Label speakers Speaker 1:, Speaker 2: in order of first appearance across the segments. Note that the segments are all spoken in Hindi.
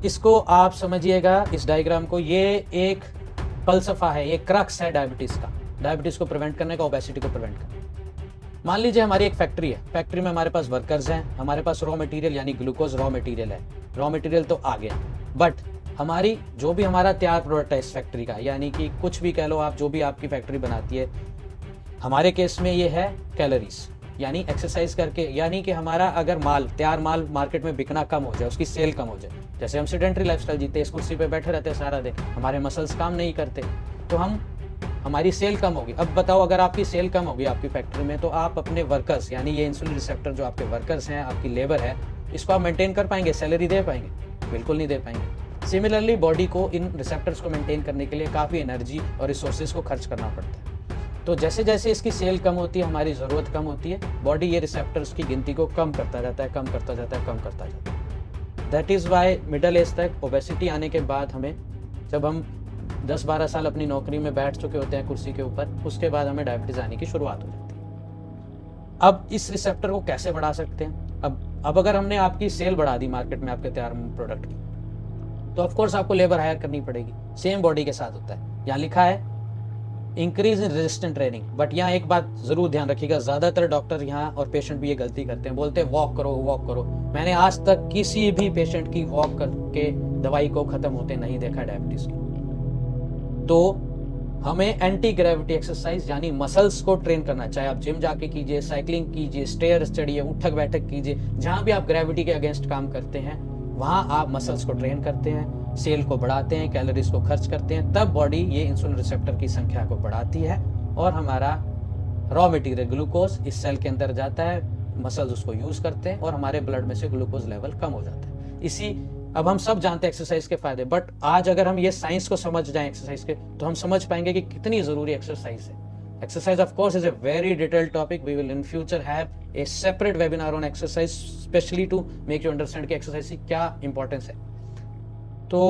Speaker 1: इसको आप समझिएगा, इस डायग्राम को, ये एक फलसफा है, ये क्रक्स है डायबिटीज़ का, डायबिटीज़ को प्रिवेंट करने का, ओबेसिटी को प्रिवेंट करने का। मान लीजिए हमारी एक फैक्ट्री है, फैक्ट्री में हमारे पास वर्कर्स हैं, हमारे पास रॉ मटेरियल यानी ग्लूकोज रॉ मटेरियल है, रॉ मटेरियल तो आ गया, बट हमारी जो भी हमारा तैयार प्रोडक्ट है इस फैक्ट्री का, यानी कि कुछ भी कह लो आप, जो भी आपकी फैक्ट्री बनाती है, हमारे केस में ये है कैलोरीज, यानी एक्सरसाइज करके, यानी कि हमारा अगर माल, तैयार माल मार्केट में बिकना कम हो जाए, उसकी सेल कम हो जाए, जैसे हम सेडेंटरी लाइफस्टाइल जीते, इस कुर्सी पे बैठे रहते हैं सारा दिन, हमारे मसल्स काम नहीं करते, तो हमारी सेल कम होगी। अब बताओ, अगर आपकी सेल कम होगी आपकी फैक्ट्री में, तो आप अपने वर्कर्स, यानी ये इंसुलिन रिसेप्टर जो आपके वर्कर्स हैं, आपकी लेबर है, इसको आप मेंटेन कर पाएंगे, सैलरी दे पाएंगे? बिल्कुल नहीं दे पाएंगे। सिमिलरली बॉडी को इन रिसेप्टर्स को मेंटेन करने के लिए काफ़ी एनर्जी और रिसोर्सेज को खर्च करना पड़ता है। तो जैसे जैसे इसकी सेल कम होती है, हमारी ज़रूरत कम होती है, बॉडी ये रिसेप्टर्स की गिनती को कम करता जाता है, कम करता जाता है, कम करता जाता है। That is why middle age तक ओबेसिटी आने के बाद हमें, जब हम 10-12 साल अपनी नौकरी में बैठ चुके होते हैं कुर्सी के ऊपर, उसके बाद हमें डायबिटीज़ आने की शुरुआत हो जाती है। अब इस रिसेप्टर को कैसे बढ़ा सकते हैं? अब अगर हमने आपकी सेल बढ़ा दी मार्केट में आपके तैयार प्रोडक्ट की, तो ऑफकोर्स आपको लेबर हायर करनी पड़ेगी। सेम बॉडी के साथ होता है, यहाँ लिखा है increase in resistant training, but यहाँ एक बात जरूर ध्यान रखिएगा, ज्यादातर डॉक्टर यहाँ और पेशेंट भी ये गलती करते हैं, बोलते हैं वॉक करो वॉक करो। मैंने आज तक किसी भी पेशेंट की वॉक करके दवाई को खत्म होते नहीं देखा डायबिटीज की। तो हमें एंटी ग्रेविटी एक्सरसाइज यानी मसल्स को ट्रेन करना, चाहे आप जिम जाके कीजिए, साइकिलिंग कीजिए, स्टेयर्स चढ़िए, उठक बैठक कीजिए, जहां भी आप ग्रेविटी के अगेंस्ट काम करते हैं वहां आप मसल्स को ट्रेन करते हैं, सेल को बढ़ाते हैं, कैलोरीज को खर्च करते हैं, तब बॉडी ये इंसुलिन रिसेप्टर की संख्या को बढ़ाती है और हमारा रॉ मटेरियल ग्लूकोज इस सेल के अंदर जाता है, मसल्स उसको यूज करते हैं और हमारे ब्लड में से ग्लूकोज लेवल कम हो जाता है। अब हम सब जानते हैं एक्सरसाइज के फायदे, बट आज अगर हम ये साइंस को समझ जाएं एक्सरसाइज के, तो हम समझ पाएंगे कि कितनी जरूरी एक्सरसाइज है। Exercise of course is a very detailed topic, we will in future have a separate webinar on exercise specially to make you understand कि एक्सरसाइज की क्या इंपॉर्टेंस है। तो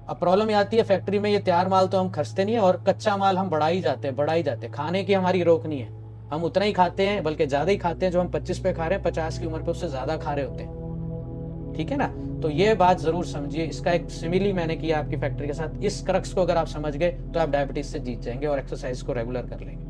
Speaker 1: अब प्रॉब्लम ये आती है, फैक्ट्री में ये तैयार माल तो हम खर्चते नहीं है और कच्चा माल हम बढ़ाई जाते हैं। खाने की हमारी रोक नहीं है, हम उतना ही खाते हैं, बल्कि ज्यादा ही खाते हैं। जो हम 25 पे खा रहे हैं, 50 की उम्र पे उससे ज्यादा खा रहे होते हैं, ठीक है ना। तो ये बात जरूर समझिए। इसका एक सिमिली मैंने किया आपकी फैक्ट्री के साथ। इस क्रक्स को अगर आप समझ गए तो आप डायबिटीज से जीत जाएंगे और एक्सरसाइज को रेगुलर कर लेंगे।